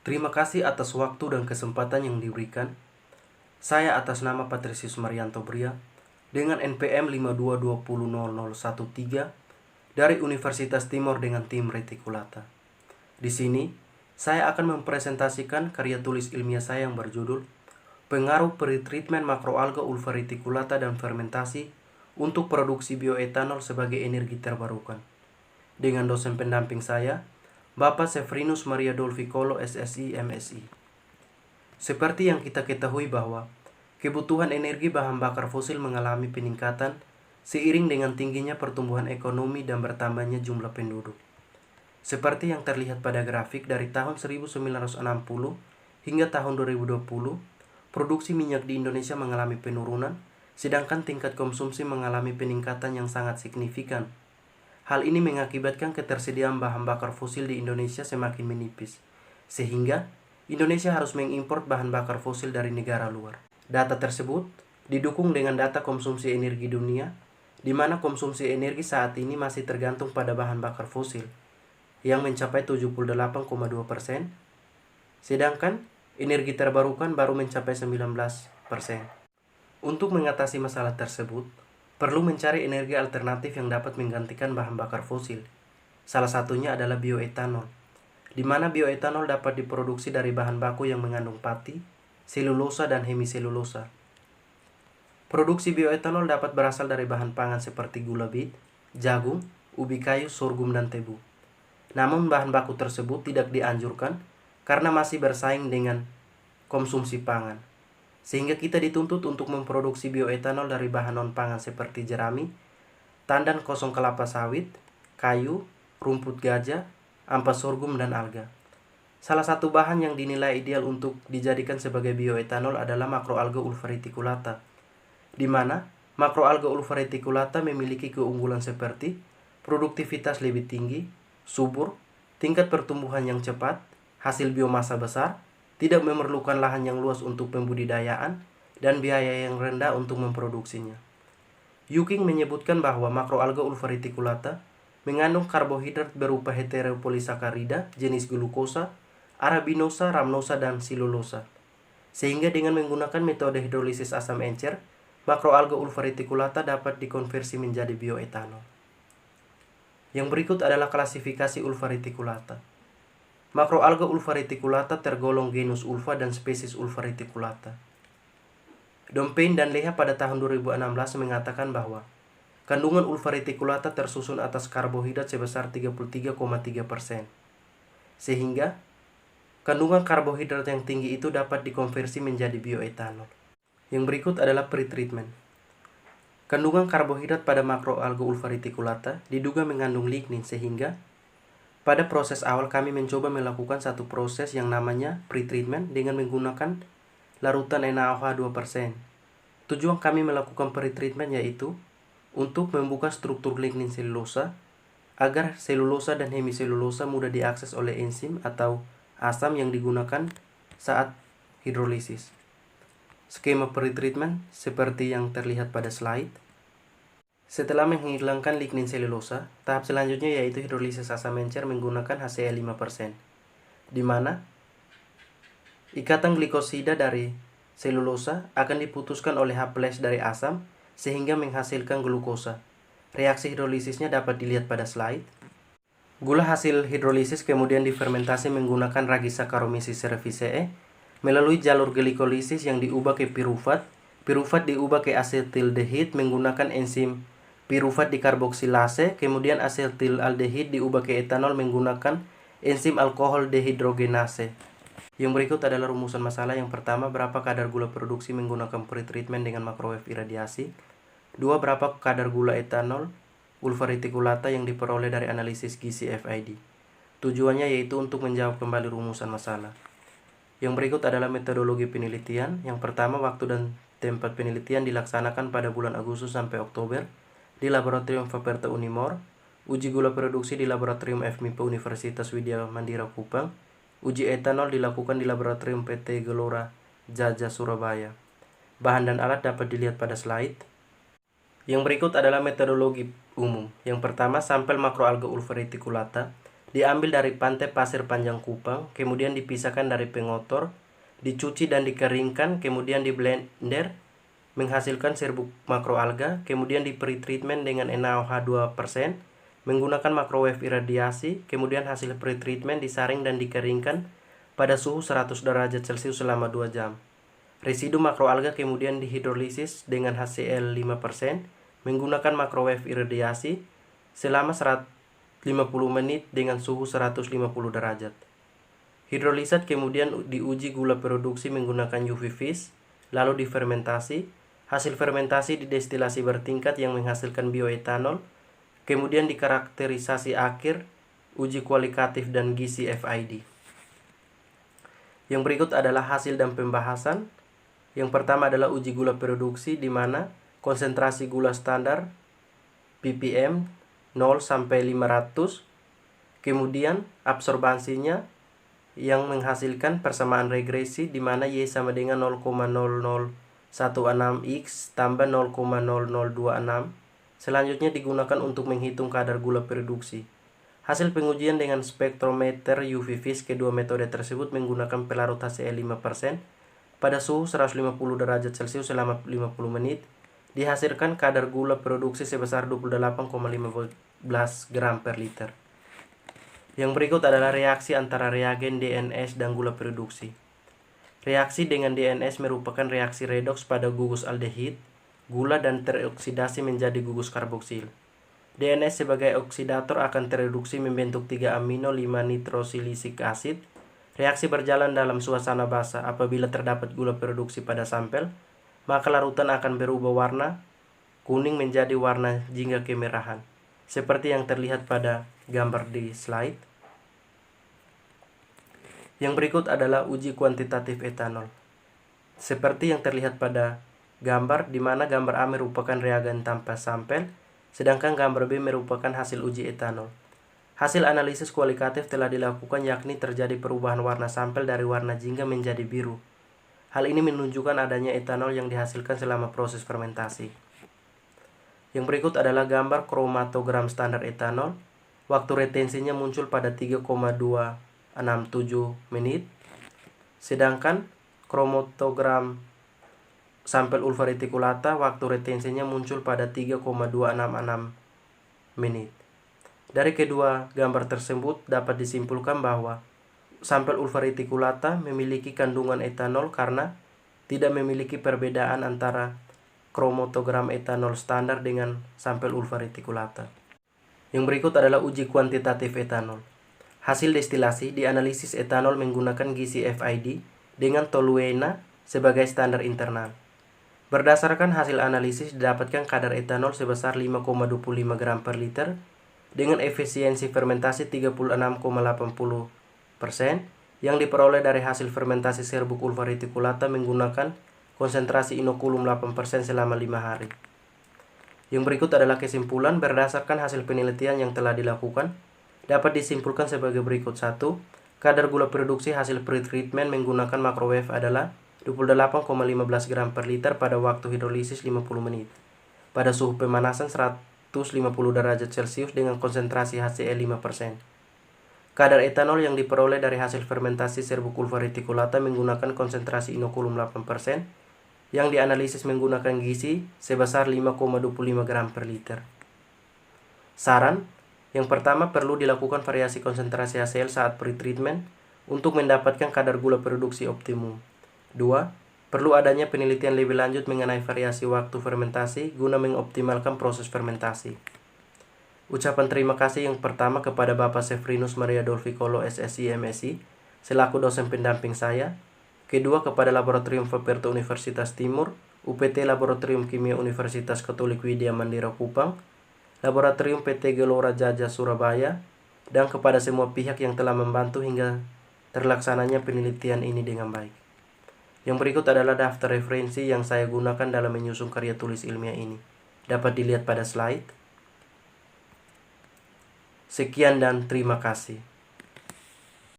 Terima kasih atas waktu dan kesempatan yang diberikan. Saya atas nama Patrisius Marianto Bria dengan NPM 5220013 dari Universitas Timor dengan tim Reticulata. Di sini, saya akan mempresentasikan karya tulis ilmiah saya yang berjudul Pengaruh Pretreatment Makroalga Ulva Reticulata dan Fermentasi untuk Produksi Bioetanol sebagai Energi Terbarukan. Dengan dosen pendamping saya, Bapak Severinus Maria Dolficolo, SSI, MSI. Seperti yang kita ketahui bahwa kebutuhan energi bahan bakar fosil mengalami peningkatan seiring dengan tingginya pertumbuhan ekonomi dan bertambahnya jumlah penduduk. Seperti yang terlihat pada grafik dari tahun 1960 hingga tahun 2020, produksi minyak di Indonesia mengalami penurunan, sedangkan tingkat konsumsi mengalami peningkatan yang sangat signifikan. Hal ini mengakibatkan ketersediaan bahan bakar fosil di Indonesia semakin menipis, sehingga Indonesia harus mengimpor bahan bakar fosil dari negara luar. Data tersebut didukung dengan data konsumsi energi dunia, di mana konsumsi energi saat ini masih tergantung pada bahan bakar fosil, yang mencapai 78,2%, sedangkan energi terbarukan baru mencapai 19%. Untuk mengatasi masalah tersebut, perlu mencari energi alternatif yang dapat menggantikan bahan bakar fosil. Salah satunya adalah bioetanol, di mana bioetanol dapat diproduksi dari bahan baku yang mengandung pati, selulosa, dan hemiselulosa. Produksi bioetanol dapat berasal dari bahan pangan seperti gula bit, jagung, ubi kayu, sorghum, dan tebu. Namun bahan baku tersebut tidak dianjurkan karena masih bersaing dengan konsumsi pangan, sehingga kita dituntut untuk memproduksi bioetanol dari bahan non-pangan seperti jerami, tandan kosong kelapa sawit, kayu, rumput gajah, ampas sorghum, dan alga. Salah satu bahan yang dinilai ideal untuk dijadikan sebagai bioetanol adalah makroalga Ulva reticulata, di mana makroalga Ulva reticulata memiliki keunggulan seperti produktivitas lebih tinggi, subur, tingkat pertumbuhan yang cepat, hasil biomasa besar, tidak memerlukan lahan yang luas untuk pembudidayaan, dan biaya yang rendah untuk memproduksinya. Yuking menyebutkan bahwa makroalga Ulva reticulata mengandung karbohidrat berupa heteropolisakarida jenis glukosa, arabinosa, rhamnosa, dan silulosa. Sehingga dengan menggunakan metode hidrolisis asam encer, makroalga Ulva reticulata dapat dikonversi menjadi bioetanol. Yang berikut adalah klasifikasi Ulva reticulata. Makroalga Ulva reticulata tergolong genus Ulva dan spesies Ulva reticulata. Dompane dan Leha pada tahun 2016 mengatakan bahwa kandungan Ulva reticulata tersusun atas karbohidrat sebesar 33,3%, sehingga kandungan karbohidrat yang tinggi itu dapat dikonversi menjadi bioetanol. Yang berikut adalah pretreatment. Kandungan karbohidrat pada makroalga Ulva reticulata diduga mengandung lignin, sehingga pada proses awal kami mencoba melakukan satu proses yang namanya pretreatment dengan menggunakan larutan NaOH 2%. Tujuan kami melakukan pretreatment yaitu untuk membuka struktur lignin selulosa agar selulosa dan hemiselulosa mudah diakses oleh enzim atau asam yang digunakan saat hidrolisis. Skema pretreatment seperti yang terlihat pada slide. Setelah menghilangkan lignin selulosa, tahap selanjutnya yaitu hidrolisis asam encer menggunakan HCl 5%, di mana ikatan glikosida dari selulosa akan diputuskan oleh H+ dari asam sehingga menghasilkan glukosa. Reaksi hidrolisisnya dapat dilihat pada slide. Gula hasil hidrolisis kemudian difermentasi menggunakan Ragisaccharomyces cerevisiae melalui jalur glikolisis yang diubah ke pirufat. Pirufat diubah ke asetildehid menggunakan enzim pirufat dikarboksilase, kemudian asetildehid diubah ke etanol menggunakan enzim alkohol dehidrogenase. Yang berikut adalah rumusan masalah. Yang pertama, berapa kadar gula produksi menggunakan pretreatment dengan microwave iradiasi? 2. Berapa kadar gula etanol Ulva reticulata yang diperoleh dari analisis gizi FID? Tujuannya yaitu untuk menjawab kembali rumusan masalah. Yang berikut adalah metodologi penelitian. Yang pertama, waktu dan tempat penelitian dilaksanakan pada bulan Agustus sampai Oktober di Laboratorium Faperta Unimor. Uji gula produksi di Laboratorium FMIPA Universitas Widya Mandira Kupang. Uji etanol dilakukan di Laboratorium PT Gelora Jaja Surabaya. Bahan dan alat dapat dilihat pada slide. Yang berikut adalah metodologi umum. Yang pertama, sampel makroalga Ulva reticulata diambil dari pantai Pasir Panjang Kupang, kemudian dipisahkan dari pengotor, dicuci dan dikeringkan, kemudian di blender, menghasilkan serbuk makroalga, kemudian di pretreatment dengan NaOH 2%, menggunakan microwave iradiasi, kemudian hasil pretreatment disaring dan dikeringkan pada suhu 100 derajat Celcius selama 2 jam. Residu makroalga kemudian dihidrolisis dengan HCl 5%, menggunakan microwave iradiasi selama 150 menit dengan suhu 150 derajat. Hidrolisat kemudian diuji gula produksi menggunakan UV Vis, lalu difermentasi. Hasil fermentasi didestilasi bertingkat yang menghasilkan bioetanol, kemudian dikarakterisasi akhir, uji kualitatif dan gizi FID. Yang berikut adalah hasil dan pembahasan. Yang pertama adalah uji gula produksi, di mana konsentrasi gula standar ppm 0 sampai 500, kemudian absorbansinya yang menghasilkan persamaan regresi, di mana Y sama dengan 0,0016X tambah 0,0026. Selanjutnya digunakan untuk menghitung kadar gula produksi. Hasil pengujian dengan spektrometer UV Vis kedua metode tersebut menggunakan pelarut HCl 5% pada suhu 150 derajat Celcius selama 50 menit, dihasilkan kadar gula produksi sebesar 28,15 gram per liter. Yang berikut adalah reaksi antara reagen DNS dan gula produksi. Reaksi dengan DNS merupakan reaksi redoks pada gugus aldehid, gula dan teroksidasi menjadi gugus karboksil. DNS sebagai oksidator akan tereduksi membentuk 3 amino 5 nitrosilisik acid. Reaksi berjalan dalam suasana basah. Apabila terdapat gula produksi pada sampel, maka larutan akan berubah warna kuning menjadi warna jingga kemerahan, seperti yang terlihat pada gambar di slide. Yang berikut adalah uji kuantitatif etanol. Seperti yang terlihat pada gambar, di mana gambar A merupakan reagen tanpa sampel, sedangkan gambar B merupakan hasil uji etanol. Hasil analisis kualitatif telah dilakukan, yakni terjadi perubahan warna sampel dari warna jingga menjadi biru. Hal ini menunjukkan adanya etanol yang dihasilkan selama proses fermentasi. Yang berikut adalah gambar kromatogram standar etanol. Waktu retensinya muncul pada 3,267 menit. Sedangkan kromatogram sampel ulva reticulata waktu retensinya muncul pada 3,266 menit. Dari kedua gambar tersebut dapat disimpulkan bahwa sampel ulva reticulata memiliki kandungan etanol karena tidak memiliki perbedaan antara kromatogram etanol standar dengan sampel ulva reticulata. Yang berikut adalah uji kuantitatif etanol. Hasil destilasi dianalisis etanol menggunakan gizi FID dengan toluena sebagai standar internal. Berdasarkan hasil analisis didapatkan kadar etanol sebesar 5,25 gram per liter dengan efisiensi fermentasi 36,80% yang diperoleh dari hasil fermentasi serbuk ulva reticulata menggunakan konsentrasi inokulum 8% selama 5 hari. Yang berikut adalah kesimpulan. Berdasarkan hasil penelitian yang telah dilakukan, dapat disimpulkan sebagai berikut. 1. Kadar gula produksi hasil pretreatment menggunakan microwave adalah 28,15 gram per liter pada waktu hidrolisis 50 menit. Pada suhu pemanasan 150 derajat Celcius dengan konsentrasi HCl 5%. Kadar etanol yang diperoleh dari hasil fermentasi serbuk ulva reticulata menggunakan konsentrasi inokulum 8% yang dianalisis menggunakan gizi sebesar 5,25 gram per liter. Saran, yang pertama perlu dilakukan variasi konsentrasi HCl saat pretreatment untuk mendapatkan kadar gula produksi optimum. 2. Perlu adanya penelitian lebih lanjut mengenai variasi waktu fermentasi guna mengoptimalkan proses fermentasi. Ucapan terima kasih yang pertama kepada Bapak Sefrinus Maria Dolficolo SSI MSI selaku dosen pendamping saya. Kedua, kepada Laboratorium Faperto Universitas Timur, UPT Laboratorium Kimia Universitas Katolik Widya Mandira Kupang, Laboratorium PT Gelora Jajah Surabaya, dan kepada semua pihak yang telah membantu hingga terlaksananya penelitian ini dengan baik. Yang berikut adalah daftar referensi yang saya gunakan dalam menyusun karya tulis ilmiah ini. Dapat dilihat pada slide. Sekian dan terima kasih.